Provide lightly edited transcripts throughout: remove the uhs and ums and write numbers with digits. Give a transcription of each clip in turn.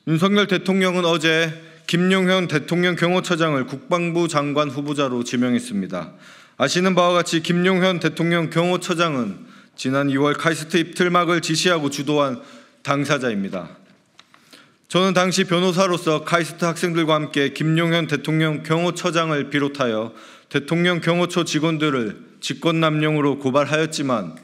윤석열 대통령은 어제 김용현 대통령 경호처장을 국방부 장관 후보자로 지명했습니다. 아시는 바와 같이 김용현 대통령 경호처장은 지난 2월 카이스트 입틀막을 지시하고 주도한 당사자입니다. 저는 당시 변호사로서 카이스트 학생들과 함께 김용현 대통령 경호처장을 비롯하여 대통령 경호처 직원들을 직권남용으로 고발하였지만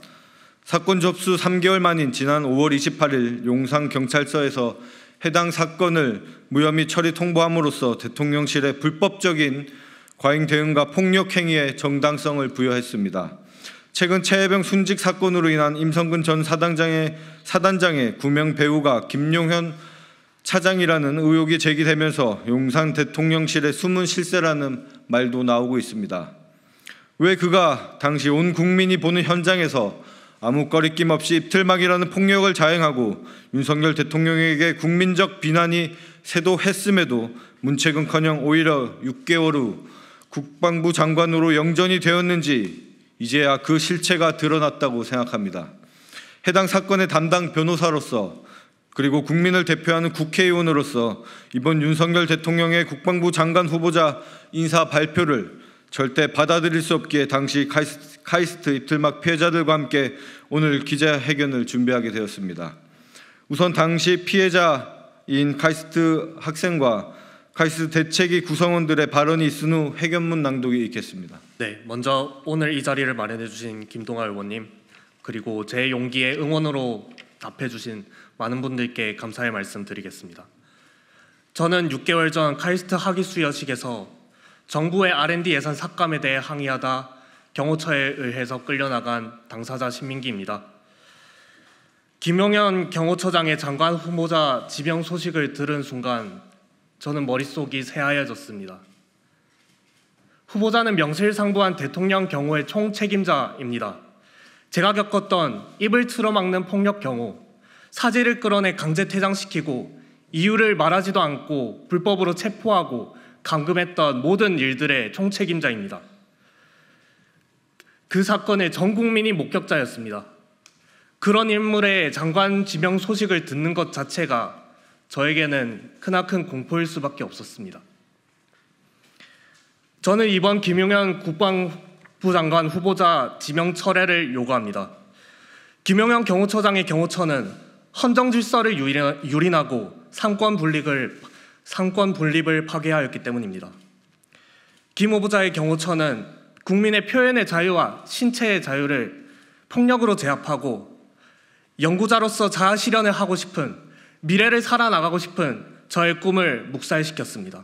사건 접수 3개월 만인 지난 5월 28일 용산경찰서에서 해당 사건을 무혐의 처리 통보함으로써 대통령실에 불법적인 과잉 대응과 폭력 행위에 정당성을 부여했습니다. 최근 최혜병 순직 사건으로 인한 임성근 전 사단장의 구명 배우가 김용현 차장이라는 의혹이 제기되면서 용산 대통령실의 숨은 실세라는 말도 나오고 있습니다. 왜 그가 당시 온 국민이 보는 현장에서 아무 거리낌 없이 입틀막이라는 폭력을 자행하고 윤석열 대통령에게 국민적 비난이 쇄도했음에도 문책은커녕 오히려 6개월 후 국방부 장관으로 영전이 되었는지 이제야 그 실체가 드러났다고 생각합니다. 해당 사건의 담당 변호사로서 그리고 국민을 대표하는 국회의원으로서 이번 윤석열 대통령의 국방부 장관 후보자 인사 발표를 절대 받아들일 수 없기에 당시 카이스트 입틀막 피해자들과 함께 오늘 기자회견을 준비하게 되었습니다. 우선 당시 피해자인 카이스트 학생과 카이스트 대책위 구성원들의 발언이 있은 후 회견문 낭독이 있겠습니다. 네, 먼저 오늘 이 자리를 마련해 주신 김동아 의원님, 그리고 제 용기에 응원으로 답해 주신 많은 분들께 감사의 말씀 드리겠습니다. 저는 6개월 전 카이스트 학위 수여식에서 정부의 R&D 예산 삭감에 대해 항의하다 경호처에 의해서 끌려나간 당사자 신민기입니다. 김용현 경호처장의 장관 후보자 지명 소식을 들은 순간 저는 머릿속이 새하얘졌습니다. 후보자는 명실상부한 대통령 경호의 총책임자입니다. 제가 겪었던 입을 틀어막는 폭력 경호, 사제를 끌어내 강제 퇴장시키고 이유를 말하지도 않고 불법으로 체포하고 감금했던 모든 일들의 총책임자입니다. 그 사건의 전 국민이 목격자였습니다. 그런 인물의 장관 지명 소식을 듣는 것 자체가 저에게는 크나큰 공포일 수밖에 없었습니다. 저는 이번 김용현 국방부 장관 후보자 지명 철회를 요구합니다. 김용현 경호처장의 경호처는 헌정 질서를 유린하고 상권 분립을 파괴하였기 때문입니다. 김 후보자의 경호처는 국민의 표현의 자유와 신체의 자유를 폭력으로 제압하고 연구자로서 자아 실현을 하고 싶은, 미래를 살아나가고 싶은 저의 꿈을 묵살시켰습니다.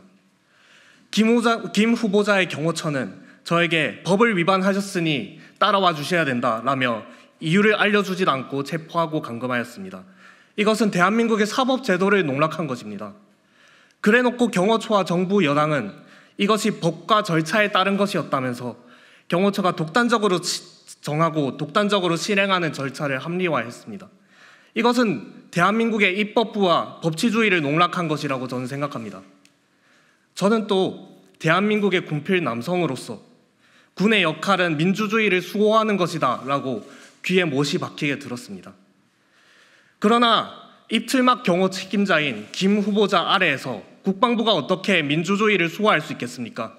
김 후보자의 경호처는 저에게 법을 위반하셨으니 따라와 주셔야 된다라며 이유를 알려주지 않고 체포하고 감금하였습니다. 이것은 대한민국의 사법제도를 농락한 것입니다. 그래놓고 경호처와 정부 여당은 이것이 법과 절차에 따른 것이었다면서 경호처가 독단적으로 정하고 독단적으로 실행하는 절차를 합리화했습니다. 이것은 대한민국의 입법부와 법치주의를 농락한 것이라고 저는 생각합니다. 저는 또 대한민국의 군필 남성으로서 군의 역할은 민주주의를 수호하는 것이다 라고 귀에 못이 박히게 들었습니다. 그러나 입틀막 경호 책임자인 김 후보자 아래에서 국방부가 어떻게 민주주의를 수호할 수 있겠습니까?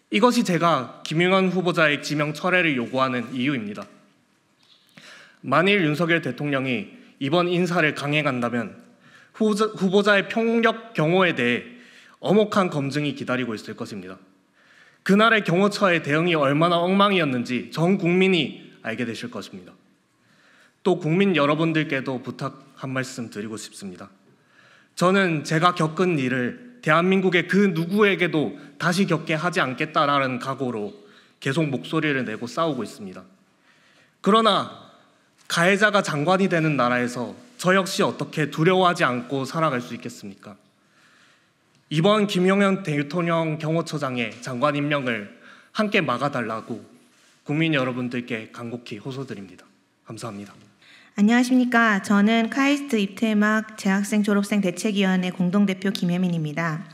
이것이 제가 김용현 후보자의 지명 철회를 요구하는 이유입니다. 만일 윤석열 대통령이 이번 인사를 강행한다면 후보자의 폭력 경호에 대해 엄혹한 검증이 기다리고 있을 것입니다. 그날의 경호처의 대응이 얼마나 엉망이었는지 전 국민이 알게 되실 것입니다. 또 국민 여러분들께도 부탁 한 말씀 드리고 싶습니다. 저는 제가 겪은 일을 대한민국의 그 누구에게도 다시 겪게 하지 않겠다라는 각오로 계속 목소리를 내고 싸우고 있습니다. 그러나 가해자가 장관이 되는 나라에서 저 역시 어떻게 두려워하지 않고 살아갈 수 있겠습니까? 이번 김용현 대통령 경호처장의 장관 임명을 함께 막아달라고 국민 여러분들께 간곡히 호소드립니다. 감사합니다. 안녕하십니까. 저는 카이스트 입틀막 재학생 졸업생 대책위원회 공동대표 김혜민입니다.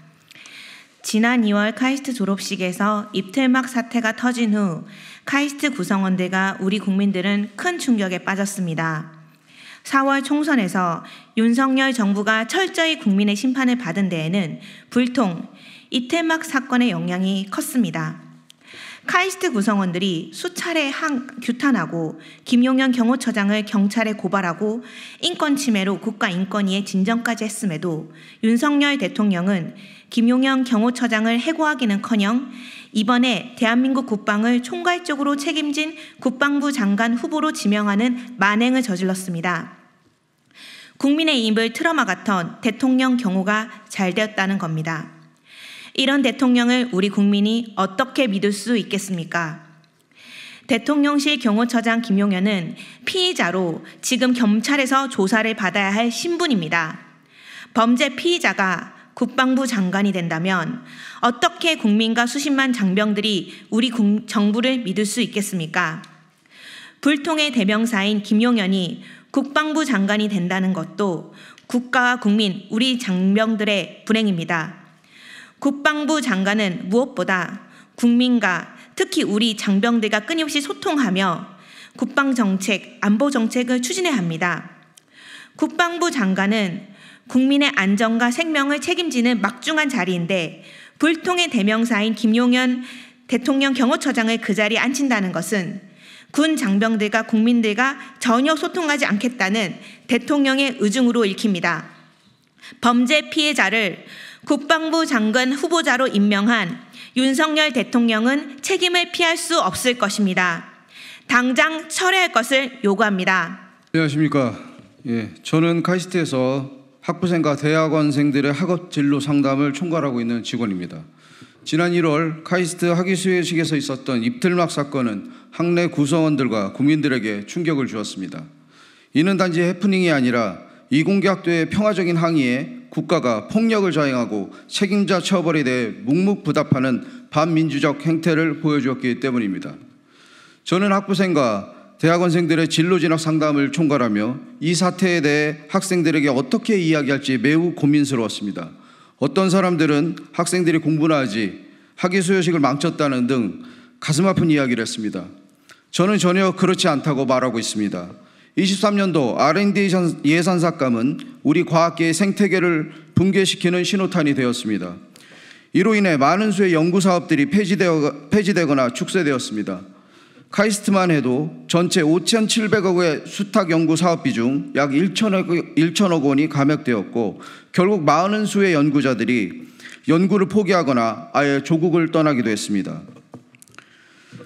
지난 2월 카이스트 졸업식에서 입틀막 사태가 터진 후 카이스트 구성원들과 우리 국민들은 큰 충격에 빠졌습니다. 4월 총선에서 윤석열 정부가 철저히 국민의 심판을 받은 데에는 불통, 입틀막 사건의 영향이 컸습니다. 카이스트 구성원들이 수차례 규탄하고 김용현 경호처장을 경찰에 고발하고 인권 침해로 국가인권위에 진정까지 했음에도 윤석열 대통령은 김용현 경호처장을 해고하기는커녕 이번에 대한민국 국방을 총괄적으로 책임진 국방부 장관 후보로 지명하는 만행을 저질렀습니다. 국민의 입을 틀어막았던 대통령 경호가 잘 되었다는 겁니다. 이런 대통령을 우리 국민이 어떻게 믿을 수 있겠습니까? 대통령실 경호처장 김용현은 피의자로 지금 경찰에서 조사를 받아야 할 신분입니다. 범죄 피의자가 국방부 장관이 된다면 어떻게 국민과 수십만 장병들이 우리 정부를 믿을 수 있겠습니까? 불통의 대명사인 김용현이 국방부 장관이 된다는 것도 국가와 국민, 우리 장병들의 불행입니다. 국방부 장관은 무엇보다 국민과 특히 우리 장병들과 끊임없이 소통하며 국방정책, 안보정책을 추진해야 합니다. 국방부 장관은 국민의 안전과 생명을 책임지는 막중한 자리인데 불통의 대명사인 김용현 대통령 경호처장을 그 자리에 앉힌다는 것은 군 장병들과 국민들과 전혀 소통하지 않겠다는 대통령의 의중으로 읽힙니다. 범죄 피해자를 국방부 장관 후보자로 임명한 윤석열 대통령은 책임을 피할 수 없을 것입니다. 당장 철회할 것을 요구합니다. 안녕하십니까. 저는 카이스트에서 학부생과 대학원생들의 학업 진로 상담을 총괄하고 있는 직원입니다. 지난 1월 카이스트 학위수여식에서 있었던 입틀막 사건은 학내 구성원들과 국민들에게 충격을 주었습니다. 이는 단지 해프닝이 아니라 이공계학도의 평화적인 항의에 국가가 폭력을 자행하고 책임자 처벌에 대해 묵묵부답하는 반민주적 행태를 보여주었기 때문입니다. 저는 학부생과 대학원생들의 진로진학 상담을 총괄하며 이 사태에 대해 학생들에게 어떻게 이야기할지 매우 고민스러웠습니다. 어떤 사람들은 학생들이 공부나 하지 학위수여식을 망쳤다는 등 가슴 아픈 이야기를 했습니다. 저는 전혀 그렇지 않다고 말하고 있습니다. 23년도 R&D 예산 삭감은 우리 과학계의 생태계를 붕괴시키는 신호탄이 되었습니다. 이로 인해 많은 수의 연구사업들이 폐지되거나 축소되었습니다. 카이스트만 해도 전체 5,700억의 수탁 연구 사업비 중 약 1천억 원이 감액되었고 결국 많은 수의 연구자들이 연구를 포기하거나 아예 조국을 떠나기도 했습니다.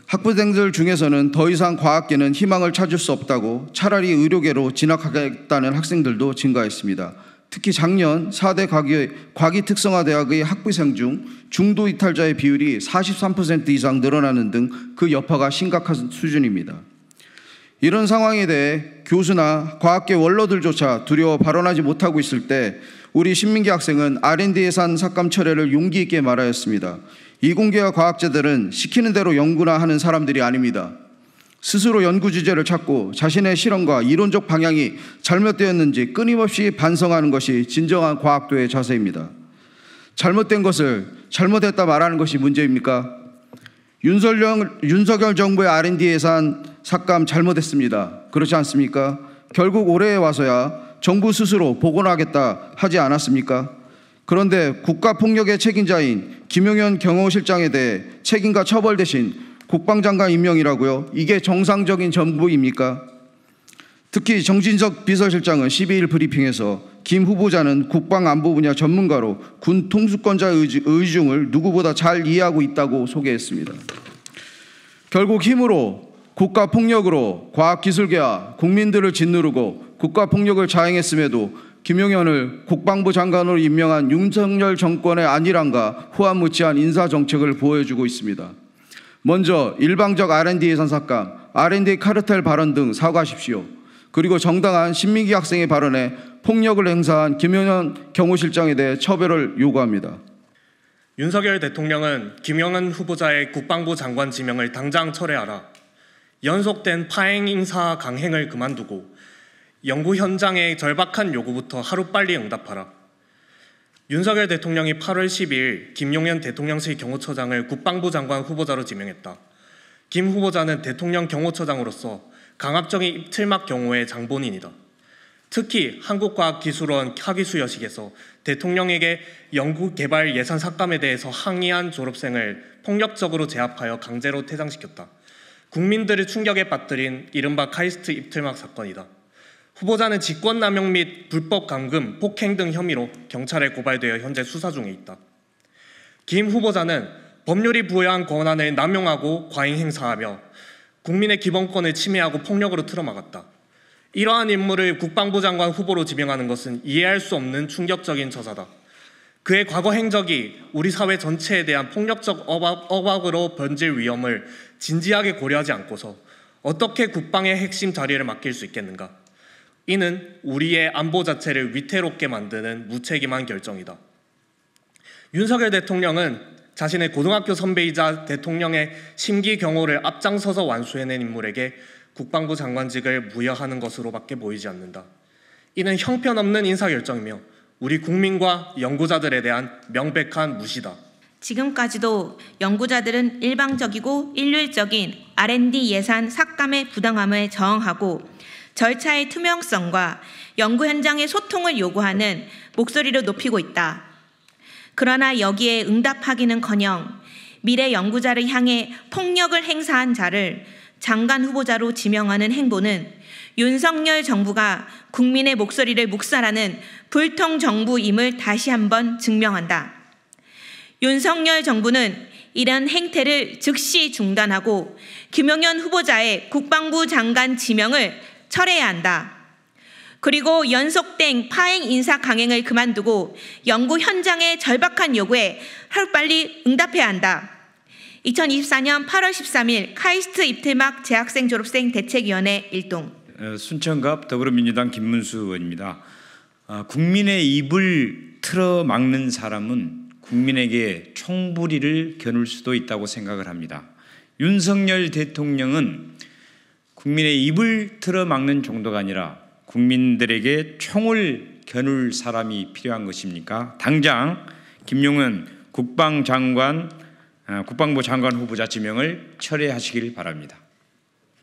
학부생들 중에서는 더 이상 과학계는 희망을 찾을 수 없다고 차라리 의료계로 진학하겠다는 학생들도 증가했습니다. 특히 작년 4대 과기특성화대학의 학부생 중 중도 이탈자의 비율이 43% 이상 늘어나는 등 그 여파가 심각한 수준입니다. 이런 상황에 대해 교수나 과학계 원로들조차 두려워 발언하지 못하고 있을 때 우리 신민기 학생은 R&D 예산 삭감 철회를 용기 있게 말하였습니다. 이공계와 과학자들은 시키는 대로 연구나 하는 사람들이 아닙니다. 스스로 연구 주제를 찾고 자신의 실험과 이론적 방향이 잘못되었는지 끊임없이 반성하는 것이 진정한 과학도의 자세입니다. 잘못된 것을 잘못했다 말하는 것이 문제입니까? 윤석열 정부의 R&D 예산 삭감 잘못했습니다. 그렇지 않습니까? 결국 올해에 와서야 정부 스스로 복원하겠다 하지 않았습니까? 그런데 국가폭력의 책임자인 김용현 경호실장에 대해 책임과 처벌 대신 국방장관 임명이라고요? 이게 정상적인 정부입니까? 특히 정진석 비서실장은 12일 브리핑에서 김 후보자는 국방안보 분야 전문가로 군 통수권자의 의중을 누구보다 잘 이해하고 있다고 소개했습니다. 결국 힘으로 국가폭력으로 과학기술계와 국민들을 짓누르고 국가폭력을 자행했음에도 김용현을 국방부 장관으로 임명한 윤석열 정권의 안일함과 후한무치한 인사정책을 보여주고 있습니다. 먼저 일방적 R&D 예산 삭감, R&D 카르텔 발언 등 사과하십시오. 그리고 정당한 신민기 학생의 발언에 폭력을 행사한 김용현 경호실장에 대해 처벌을 요구합니다. 윤석열 대통령은 김용현 후보자의 국방부 장관 지명을 당장 철회하라. 연속된 파행 인사 강행을 그만두고 연구 현장의 절박한 요구부터 하루빨리 응답하라. 윤석열 대통령이 8월 10일 김용현 대통령실 경호처장을 국방부 장관 후보자로 지명했다. 김 후보자는 대통령 경호처장으로서 강압적인 입틀막 경호의 장본인이다. 특히 한국과학기술원 학위수여식에서 대통령에게 연구개발 예산 삭감에 대해서 항의한 졸업생을 폭력적으로 제압하여 강제로 퇴장시켰다. 국민들을 충격에 빠뜨린 이른바 카이스트 입틀막 사건이다. 후보자는 직권남용 및 불법 감금, 폭행 등 혐의로 경찰에 고발되어 현재 수사 중에 있다. 김 후보자는 법률이 부여한 권한을 남용하고 과잉 행사하며 국민의 기본권을 침해하고 폭력으로 틀어막았다. 이러한 인물을 국방부 장관 후보로 지명하는 것은 이해할 수 없는 충격적인 처사다. 그의 과거 행적이 우리 사회 전체에 대한 폭력적 억압으로 번질 위험을 진지하게 고려하지 않고서 어떻게 국방의 핵심 자리를 맡길 수 있겠는가? 이는 우리의 안보 자체를 위태롭게 만드는 무책임한 결정이다. 윤석열 대통령은 자신의 고등학교 선배이자 대통령의 심기 경호를 앞장서서 완수해낸 인물에게 국방부 장관직을 부여하는 것으로밖에 보이지 않는다. 이는 형편없는 인사결정이며 우리 국민과 연구자들에 대한 명백한 무시다. 지금까지도 연구자들은 일방적이고 일률적인 R&D 예산 삭감의 부당함에 저항하고 절차의 투명성과 연구 현장의 소통을 요구하는 목소리를 높이고 있다. 그러나 여기에 응답하기는커녕 미래 연구자를 향해 폭력을 행사한 자를 장관 후보자로 지명하는 행보는 윤석열 정부가 국민의 목소리를 묵살하는 불통 정부임을 다시 한번 증명한다. 윤석열 정부는 이런 행태를 즉시 중단하고 김용현 후보자의 국방부 장관 지명을 철회해야 한다. 그리고 연속된 파행 인사 강행을 그만두고 연구 현장의 절박한 요구에 하루빨리 응답해야 한다. 2024년 8월 13일 카이스트 입틀막 재학생 졸업생 대책위원회 일동. 순천갑 더불어민주당 김문수 의원입니다. 국민의 입을 틀어막는 사람은 국민에게 총부리를 겨눌 수도 있다고 생각을 합니다. 윤석열 대통령은 국민의 입을 틀어막는 정도가 아니라 국민들에게 총을 겨눌 사람이 필요한 것입니까? 당장 김용현 국방부 장관 후보자 지명을 철회하시길 바랍니다.